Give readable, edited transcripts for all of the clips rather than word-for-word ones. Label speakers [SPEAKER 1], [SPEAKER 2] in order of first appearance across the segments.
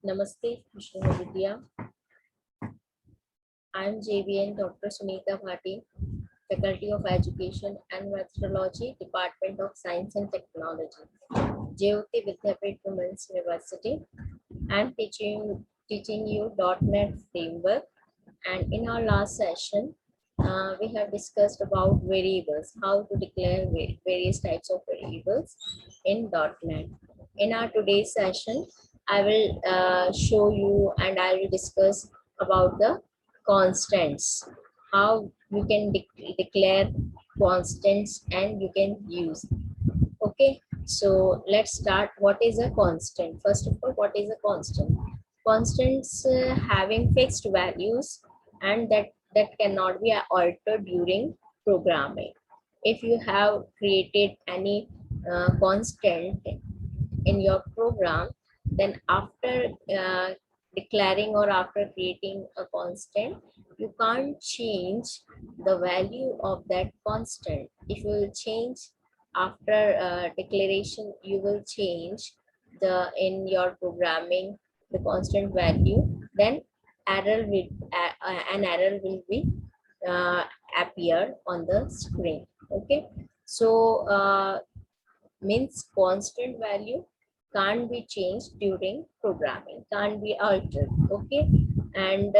[SPEAKER 1] Namaste, Vishnu. I am JBN Dr. Sunita Bhati, Faculty of Education and Methodology, Department of Science and Technology, Jyoti Vidyapit Women's University. I am teaching you .NET framework, and in our last session, we have discussed about variables, how to declare various types of variables in .NET. In our today's session, I will show you and I will discuss about the constants, how you can declare constants and you can use. Okay, so let's start. What is a constant? First of all, what is a constant? Constants having fixed values and that cannot be altered during programming. If you have created any constant in your program, then after declaring or after creating a constant, you can't change the value of that constant. If you will change after declaration, you will change the in your programming the constant value, then an error will be appear on the screen. Okay, so means constant value can't be changed during programming, can't be altered. Okay, and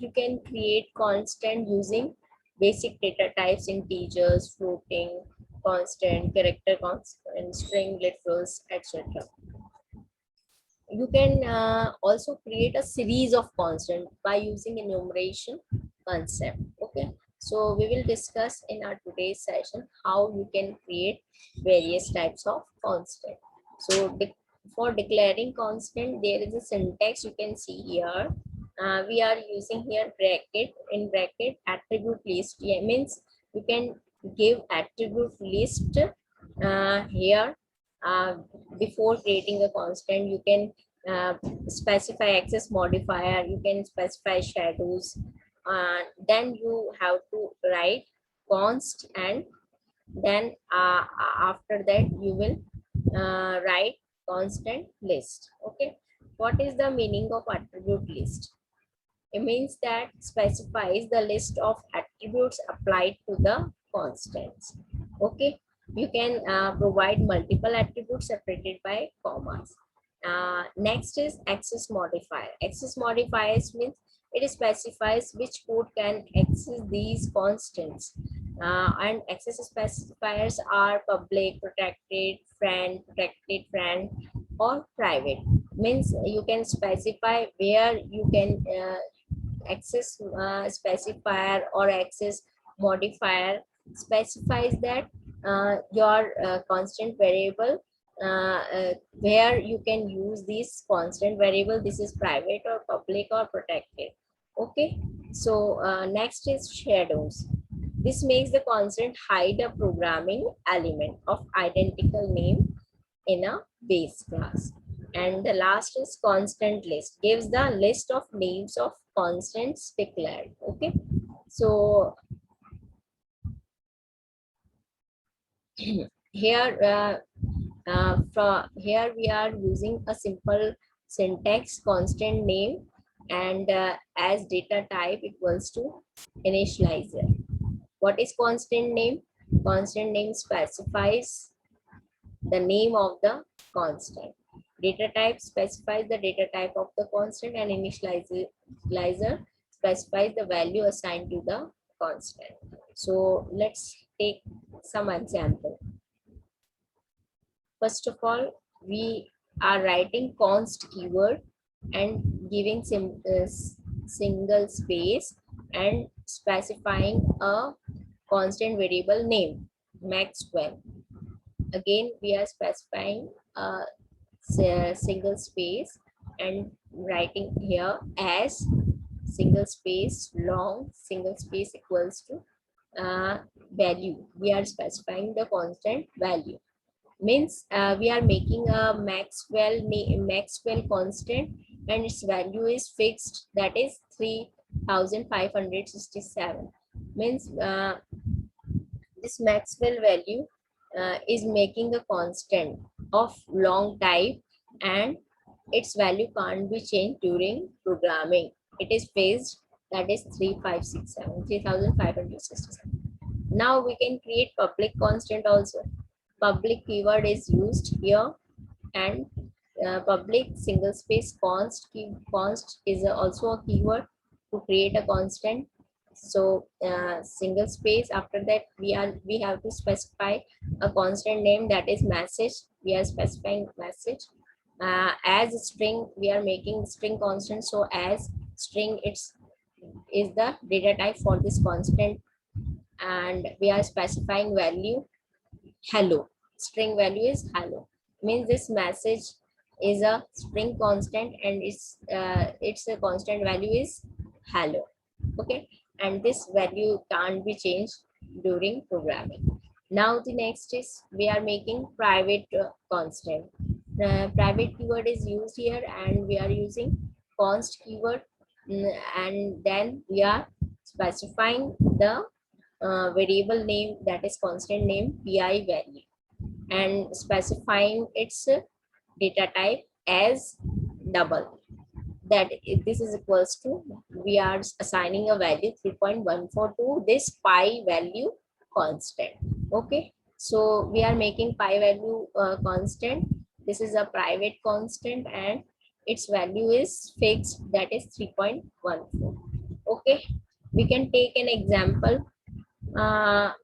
[SPEAKER 1] you can create constant using basic data types: integers, floating, constant, character constant, string, literals, etc. You can also create a series of constant by using enumeration concept. Okay, so we will discuss in our today's session how you can create various types of constant. So for declaring constant, there is a syntax you can see here. We are using here bracket, in bracket attribute list. Yeah, means you can give attribute list here. Before creating a constant, you can specify access modifier, you can specify shadows, then you have to write const, and then after that you will write constant list. Okay, what is the meaning of attribute list? It means that specifies the list of attributes applied to the constants. Okay, you can provide multiple attributes separated by commas. Next is access modifier. Access modifiers means it specifies which code can access these constants. And access specifiers are public, protected friend, or private. Means you can specify where you can access specifier or access modifier specifies that your constant variable where you can use this constant variable, this is private or public or protected. Okay, so next is shadows. This makes the constant hide a programming element of identical name in a base class. And the last is constant list, gives the list of names of constants declared. Okay, so here from here we are using a simple syntax: constant name and as data type equals to initializer. What is constant name? Constant name specifies the name of the constant. Data type specifies the data type of the constant, and initializer specifies the value assigned to the constant. So let's take some example. First of all, we are writing const keyword and giving single space and specifying a constant variable name Maxwell. Again, we are specifying a single space and writing here as single space long single space equals to value. We are specifying the constant value. Means we are making a Maxwell constant, and its value is fixed, that is 3567. Means this Maxwell value is making a constant of long type, and its value can't be changed during programming. It is phased, that is 3567, 3567. Now we can create public constant also. Public keyword is used here, and public single space const is also a keyword to create a constant. So single space, after that we have to specify a constant name, that is message. We are specifying message. As string, we are making string constant, so as string it's is the data type for this constant, and we are specifying value hello. String value is hello, means this message is a string constant, and its a constant value is hello. Okay, and this value can't be changed during programming. Now the next is we are making private constant. The private keyword is used here, and we are using const keyword. And then we are specifying the variable name, that is constant name pi value, and specifying its data type as double. That this is equals to, we are assigning a value 3.14 to this pi value constant. Okay, so we are making pi value constant. This is a private constant, and its value is fixed, that is 3.14. Okay, we can take an example.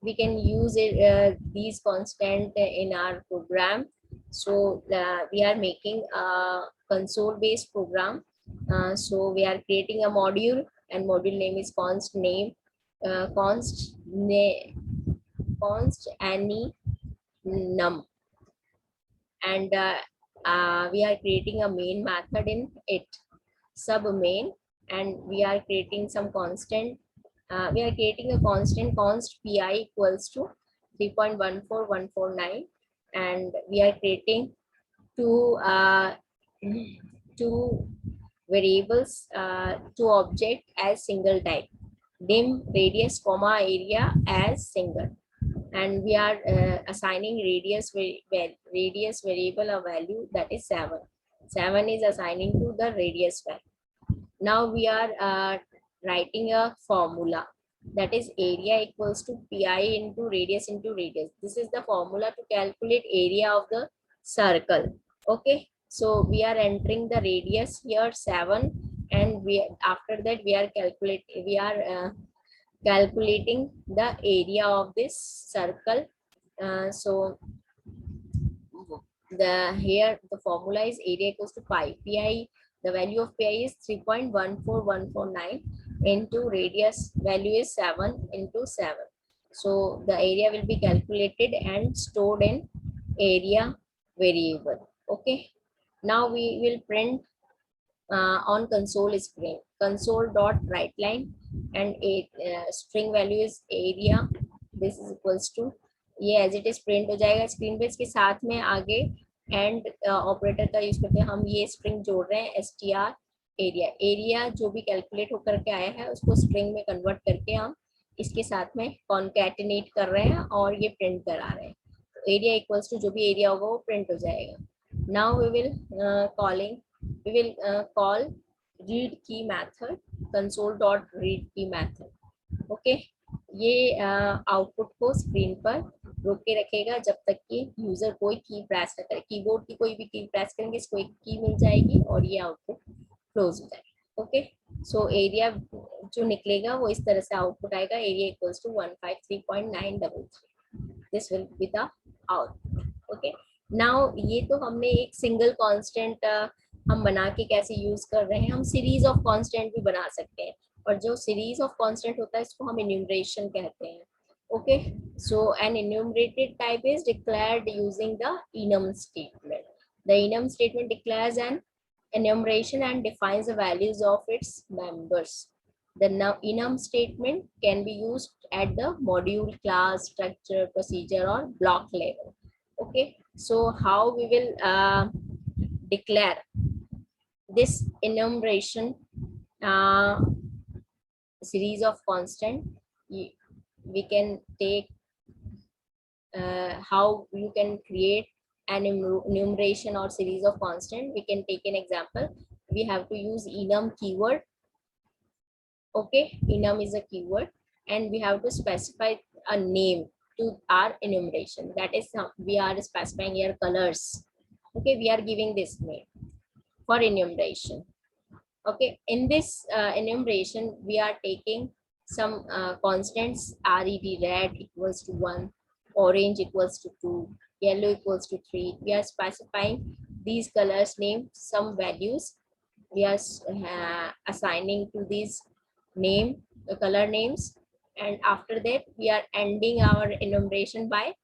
[SPEAKER 1] We can use it, these constant in our program. So we are making a console based program. So we are creating a module, and module name is const name, const any num, and we are creating a main method in it, sub main, and we are creating some constant. We are creating a constant const pi equals to 3.14149, and we are creating two two variables, two object as single type, dim radius comma area as single, and we are assigning radius variable a value, that is 7 is assigning to the radius value. Now we are writing a formula, that is area equals to pi into radius into radius. This is the formula to calculate area of the circle. Okay, so we are entering the radius here 7, and we after that we are calculating the area of this circle. So the here the formula is area equals to pi. The value of pi is 3.14149 into radius value is 7 into 7. So the area will be calculated and stored in area variable. Okay, now we will print on console screen, console dot write line, and a string value is area. This is equals to, ये as it is print हो जाएगा screen पे। इसके साथ में आगे and operator का use करते हैं हम, ये स्ट्रिंग जोड़ रहे हैं str एरिया जो भी कैलकुलेट होकर के आया है उसको स्ट्रिंग में कन्वर्ट करके हम इसके साथ में कॉन्कैटिनेट कर रहे हैं और ये प्रिंट करा रहे हैं। तो एरिया इक्वल्स टू जो भी एरिया होगा वो प्रिंट हो जाएगा। Now we will call read key method, console dot read key method। Okay, ये आउटपुट को स्क्रीन पर रोक के रखेगा जब तक कि यूजर कोई की प्रेस न करे। कीबोर्ड की कोई भी की प्रेस करेंगे इसको एक की मिल जाएगी और ये आउटपुट क्लोज हो जाएगा। ओके, सो एरिया जो निकलेगा वो इस तरह से आउटपुट आएगा, area equals to 153.933। This will be the output. Okay, now ये तो हमने एक सिंगल कांस्टेंट हम बना के कैसे यूज कर रहे हैं। हम सीरीज ऑफ कांस्टेंट भी बना सकते हैं, और जो सीरीज ऑफ कांस्टेंट होता है इसको हम enumeration कहते हैं। Okay, so an enumerated type is declared using the enum statement. The enum statement declares an enumeration and defines the values of its members. The enum statement can be used at the module, class, structure, procedure or block level. Okay, so how we will declare this enumeration series of constant? We can take how you can create an enumeration or series of constant, we can take an example. We have to use enum keyword. Okay, enum is a keyword, and we have to specify a name to our enumeration. That is, we are specifying here colors. Okay, we are giving this name for enumeration. Okay, in this enumeration, we are taking some constants. Red equals to 1, orange equals to 2, yellow equals to 3. We are specifying these colors name, some values. We are assigning to these name, the color names, and after that we are ending our enumeration by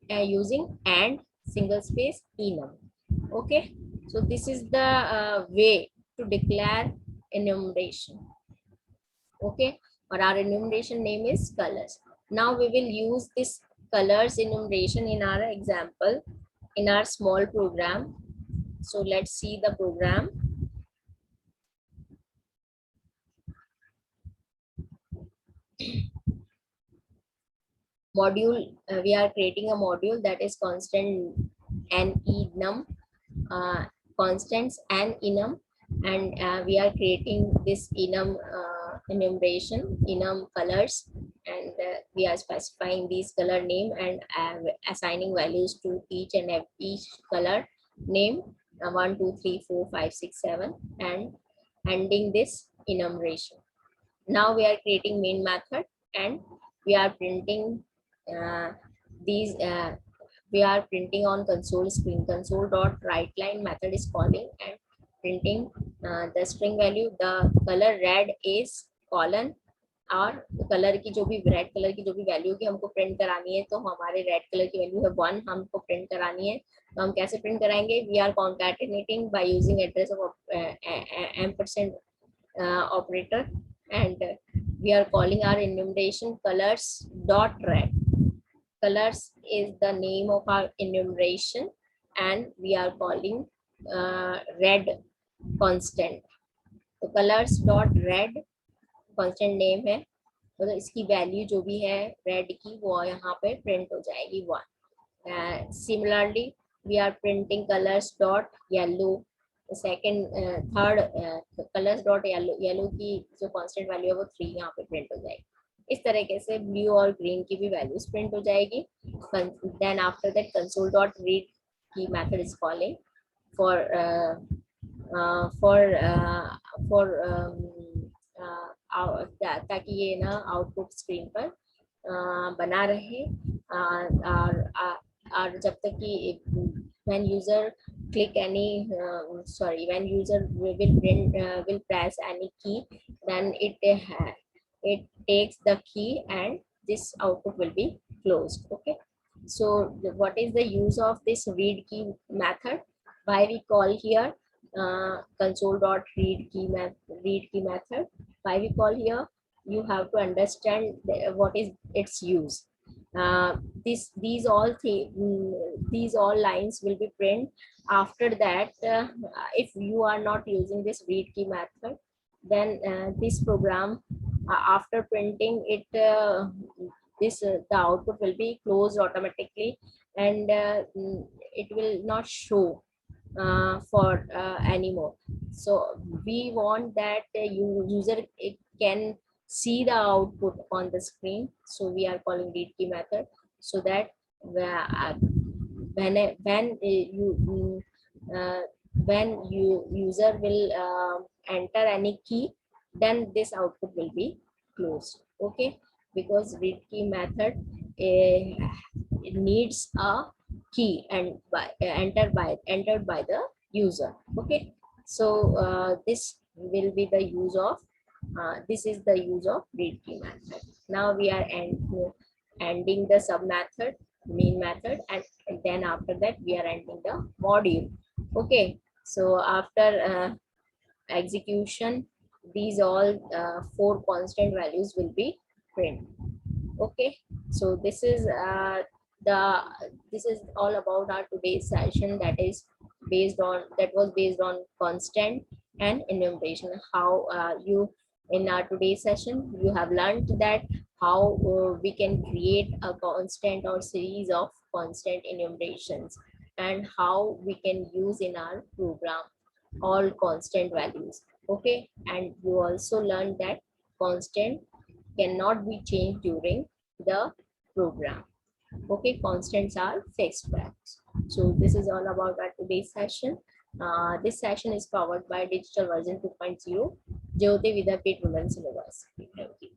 [SPEAKER 1] using and single space enum. Okay, so this is the way to declare enumeration. Okay, or our enumeration name is colors. Now we will use this colors enumeration in our example in our small program. So let's see the program. Module, we are creating a module that is constant and enum, uh, constants and enum, and we are creating this enum enumeration, enum colors, and we are specifying these color name and assigning values to each and each color name, 1 2 3 4 5 6 7, and ending this enumeration. Now we are creating main method, and we are printing uh, these we are printing on console screen. Console dot write line method is calling and printing the string value. The color red is colon, और colour की जो भी red colour की जो भी value की हमको print करानी है, तो हमारे रेड कलर की वैल्यू है 1, हमको प्रिंट करानी है. तो हम कैसे प्रिंट कराएंगे? We are concatenating by using address of ampersand operator, and we are calling our enumeration colors dot red. Colors is the name of our enumeration, and we are calling red constant. तो colors dot red constant name है, तो इसकी value जो भी है red की वो यहाँ पे प्रिंट हो जाएगी 1. Similarly, we are printing colors dot yellow. Second third colors dot yellow, yellow की जो कांस्टेंट वैल्यू है वो 3 यहाँ पे प्रिंट हो जाएगी. इस तरीके से ब्लू और ग्रीन की भी वैल्यूज प्रिंट हो जाएगी. Then after that console dot read की मेथड इज कॉलिंग ताकि ये ना आउटपुट स्क्रीन पर बना रहे, और जब तक कि when user click any when user will press any key, then it takes the key and this output will be closed. Okay, so what is the use of this read key method? Why we call here console dot read key method? Why we call here? You have to understand what is its use. These all lines will be print. After that, if you are not using this read key method, then this program, after printing it, the output will be closed automatically, and it will not show for anymore. So we want that user can see the output on the screen. So we are calling read key method, so that when user will enter any key, then this output will be closed. Okay, because read key method it needs a key and entered by the user. Okay, so this will be the use of this is the use of read key method. Now we are ending the sub method, main method, and then after that we are ending the module. Okay, so after execution, these all 4 constant values will be print. Okay, so this is all about our today's session, that was based on constant and enumeration. How you in our today's session you have learned that how we can create a constant or series of constant enumerations. and how we can use in our program all constant values. Okay, and you also learned that constant cannot be changed during the program. Okay, constants are fixed values. So this is all about our today's session. This session is powered by Digital Version 2.0, Jyoti Vidyapeeth Women's University. Thank you.